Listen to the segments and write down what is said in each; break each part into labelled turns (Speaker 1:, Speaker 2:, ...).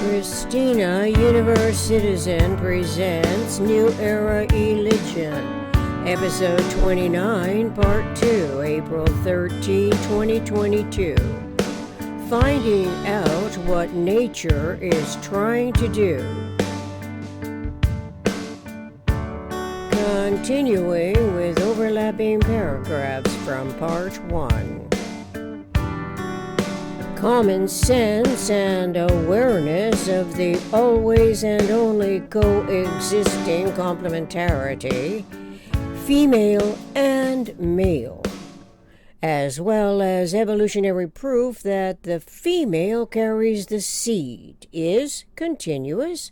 Speaker 1: Christina, Universe Citizen, presents New Era Religion, Episode 29, Part 2, April 13, 2022. Finding out what nature is trying to do. Continuing with overlapping paragraphs from Part 1. Common sense and awareness of the always and only coexisting complementarity, female and male, as well as evolutionary proof that the female carries the seed, is continuous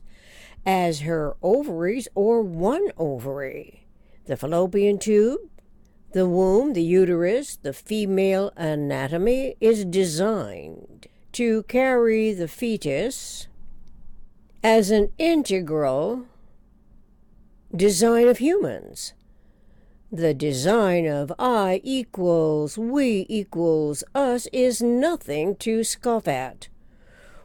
Speaker 1: as her ovaries or one ovary, the fallopian tube, the womb, the uterus, the female anatomy is designed to carry the fetus as an integral design of humans. The design of I equals we equals us is nothing to scoff at,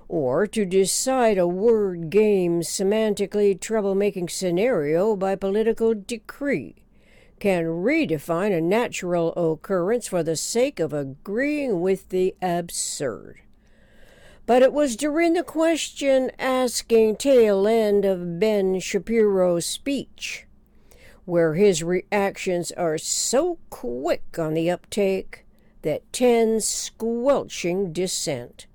Speaker 1: or to decide a word game semantically troublemaking scenario by political decree can redefine a natural occurrence for the sake of agreeing with the absurd. But it was during the question-asking tail end of Ben Shapiro's speech, where his reactions are so quick on the uptake that tends squelching dissent.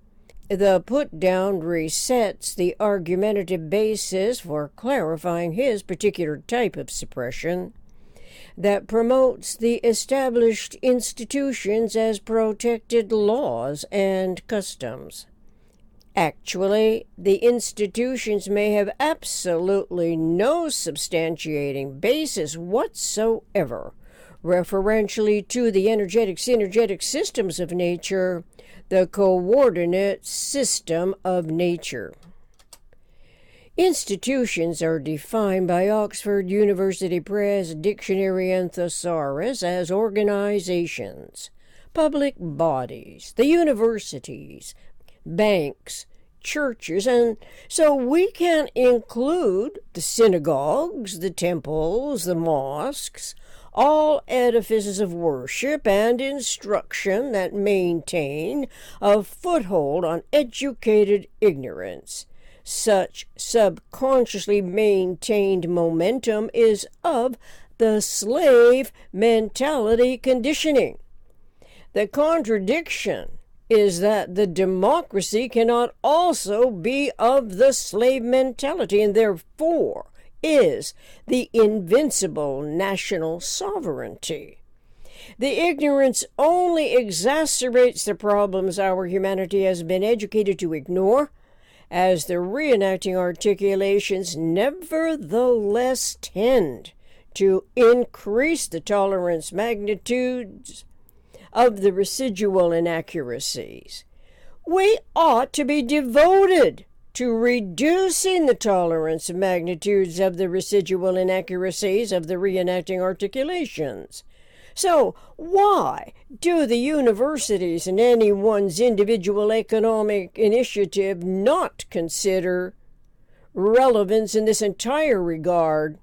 Speaker 1: The putdown resets the argumentative basis for clarifying his particular type of suppression that promotes the established institutions as protected laws and customs. Actually, the institutions may have absolutely no substantiating basis whatsoever, referentially to the energetic-synergetic systems of nature, the coordinate system of nature. Institutions are defined by Oxford University Press Dictionary and Thesaurus as organizations, public bodies, the universities, banks, churches, and so we can include the synagogues, the temples, the mosques, all edifices of worship and instruction that maintain a foothold on educated ignorance. Such subconsciously maintained momentum is of the slave mentality conditioning. The contradiction is that the democracy cannot also be of the slave mentality and therefore is the invincible national sovereignty. The ignorance only exacerbates the problems our humanity has been educated to ignore, as the reenacting articulations nevertheless tend to increase the tolerance magnitudes of the residual inaccuracies. We ought to be devoted to reducing the tolerance magnitudes of the residual inaccuracies of the reenacting articulations. So why do the universities and anyone's individual economic initiative not consider relevance in this entire regard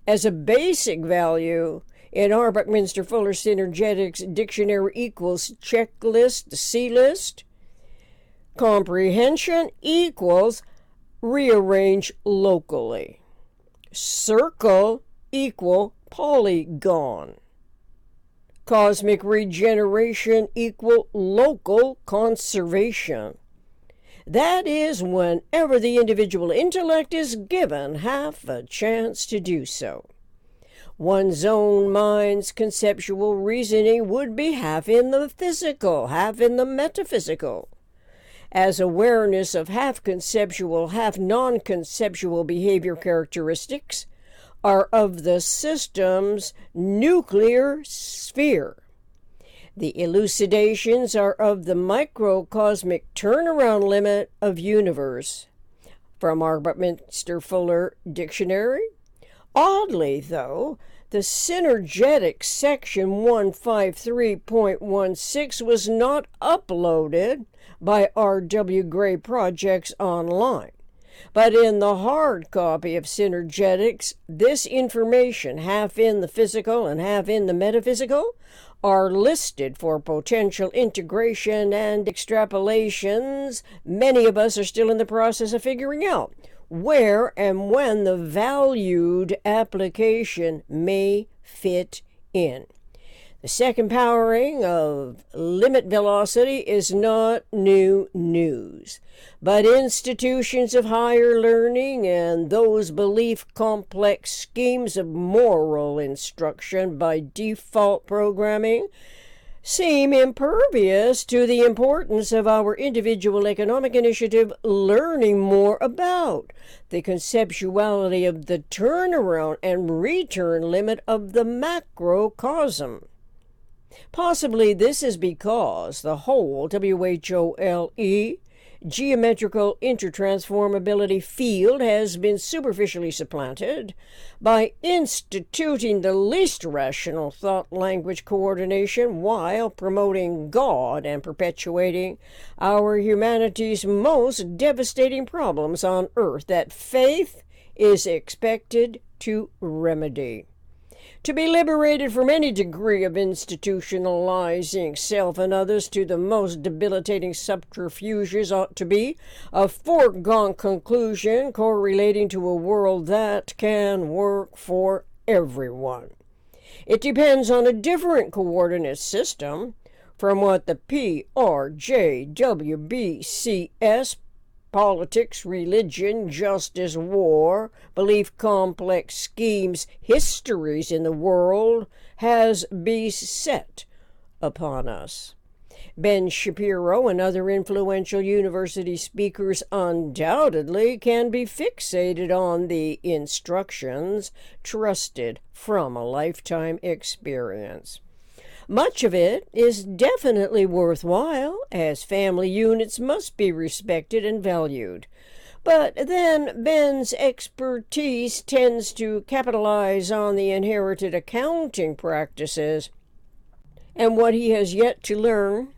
Speaker 1: as a basic value in our Buckminster Fuller Synergetics Dictionary equals checklist, C-list? Comprehension equals rearrange locally. Circle equal polygon. Cosmic regeneration equal local conservation. That is, whenever the individual intellect is given half a chance to do so. One's own mind's conceptual reasoning would be half in the physical, half in the metaphysical. As awareness of half conceptual, half non-conceptual behavior characteristics are of the system's nuclear sphere. The elucidations are of the microcosmic turnaround limit of universe. From our Buckminster Fuller Dictionary. Oddly, though, the synergetic section 153.16 was not uploaded by R.W. Gray Projects online. But in the hard copy of Synergetics, this information, half in the physical and half in the metaphysical, are listed for potential integration and extrapolations. Many of us are still in the process of figuring out where and when the valued application may fit in. The second powering of limit velocity is not new news, but institutions of higher learning and those belief complex schemes of moral instruction by default programming seem impervious to the importance of our individual economic initiative learning more about the conceptuality of the turnaround and return limit of the macrocosm. Possibly this is because the whole WHOLE geometrical intertransformability field has been superficially supplanted by instituting the least rational thought-language coordination while promoting God and perpetuating our humanity's most devastating problems on earth that faith is expected to remedy. To be liberated from any degree of institutionalizing self and others to the most debilitating subterfuges ought to be a foregone conclusion correlating to a world that can work for everyone. It depends on a different coordinate system from what the PRJWBCS politics, religion, justice, war, belief complex schemes, histories in the world has beset upon us. Ben Shapiro and other influential university speakers undoubtedly can be fixated on the instructions trusted from a lifetime experience. Much of it is definitely worthwhile, as family units must be respected and valued. But then Ben's expertise tends to capitalize on the inherited accounting practices and what he has yet to learn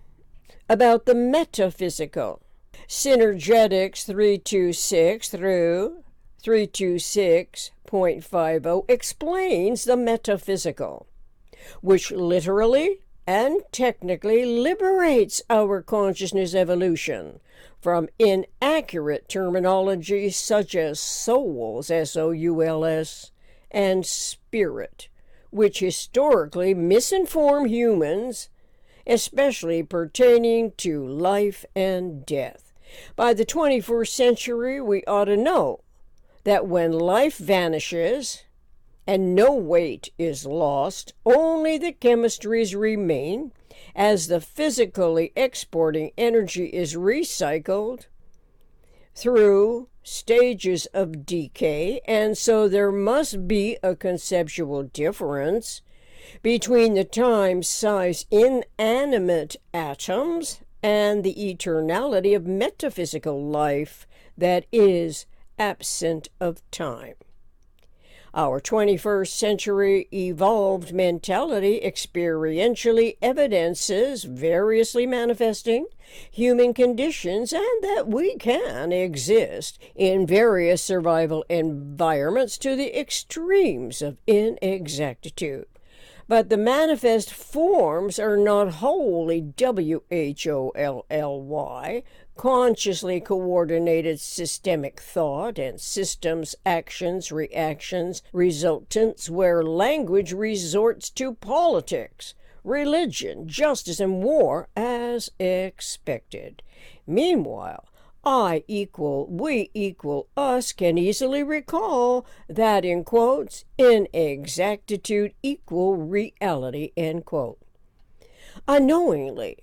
Speaker 1: about the metaphysical. Synergetics 326 through 326.50 explains the metaphysical, which literally and technically liberates our consciousness evolution from inaccurate terminology such as souls, S-O-U-L-S, and spirit, which historically misinform humans, especially pertaining to life and death. By the 21st century, we ought to know that when life vanishes and no weight is lost, only the chemistries remain, as the physically exporting energy is recycled through stages of decay, and so there must be a conceptual difference between the time-size inanimate atoms and the eternality of metaphysical life that is absent of time. Our 21st century evolved mentality experientially evidences variously manifesting human conditions and that we can exist in various survival environments to the extremes of inexactitude. But the manifest forms are not wholly WHOLLY, consciously coordinated systemic thought and systems, actions, reactions, resultants, where language resorts to politics, religion, justice, and war as expected. Meanwhile, I equal, we equal, us can easily recall that, in quotes, inexactitude equal reality, end quote. Unknowingly,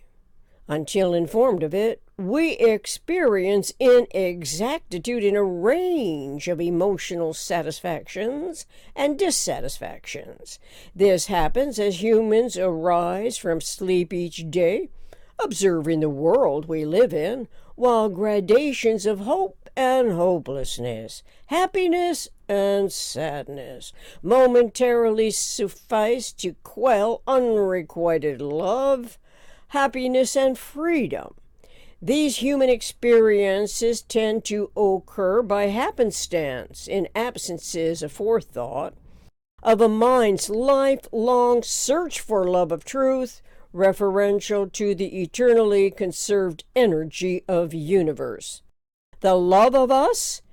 Speaker 1: until informed of it, we experience inexactitude in a range of emotional satisfactions and dissatisfactions. This happens as humans arise from sleep each day, observing the world we live in, while gradations of hope and hopelessness, happiness and sadness momentarily suffice to quell unrequited love, happiness, and freedom. These human experiences tend to occur by happenstance in absences of forethought, of a mind's lifelong search for love of truth, referential to the eternally conserved energy of universe. The love of us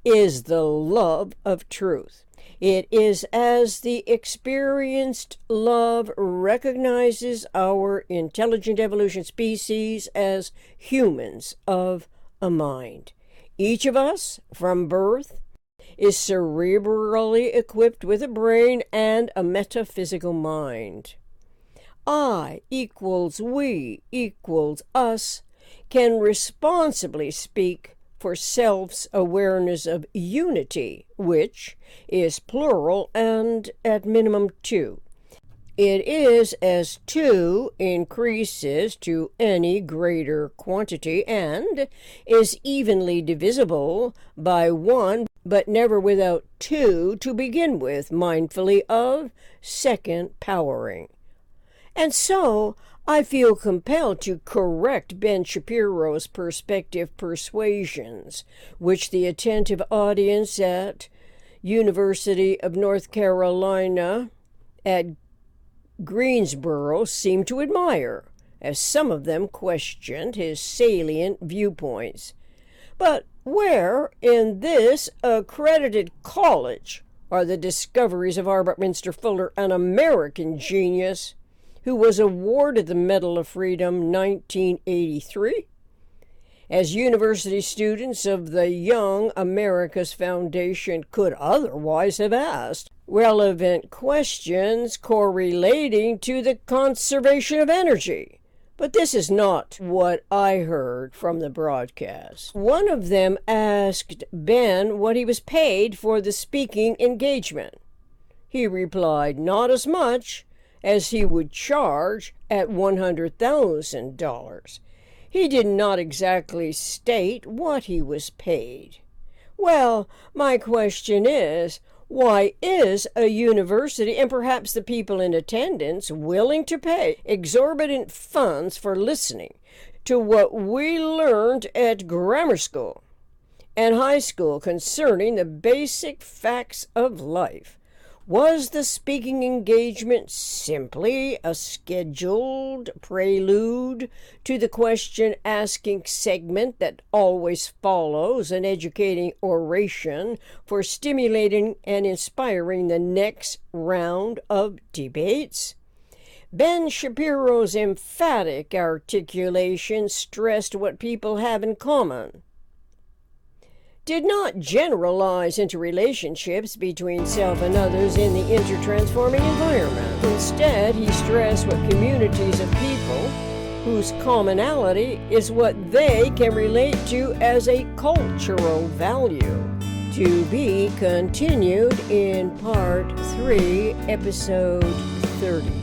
Speaker 1: is the love of truth. It is as the experienced love recognizes our intelligent evolution species as humans of a mind. Each of us, from birth, is cerebrally equipped with a brain and a metaphysical mind. I equals we equals us can responsibly speak for self's awareness of unity, which is plural and at minimum two. It is as two increases to any greater quantity and is evenly divisible by one, but never without two to begin with, mindfully of second powering. And so I feel compelled to correct Ben Shapiro's perspective persuasions, which the attentive audience at University of North Carolina at Greensboro seemed to admire, as some of them questioned his salient viewpoints. But where in this accredited college are the discoveries of Arbutminster Fuller, an American genius, who was awarded the Medal of Freedom 1983? As university students of the Young America's Foundation could otherwise have asked relevant questions correlating to the conservation of energy. But this is not what I heard from the broadcast. One of them asked Ben what he was paid for the speaking engagement. He replied, not as much as he would charge at $100,000. He did not exactly state what he was paid. Well, my question is, why is a university, and perhaps the people in attendance, willing to pay exorbitant funds for listening to what we learned at grammar school and high school concerning the basic facts of life? Was the speaking engagement simply a scheduled prelude to the question-asking segment that always follows an educating oration for stimulating and inspiring the next round of debates? Ben Shapiro's emphatic articulation stressed what people have in common, did not generalize into relationships between self and others in the intertransforming environment. Instead, he stressed what communities of people whose commonality is what they can relate to as a cultural value. To be continued in Part 3, Episode 30.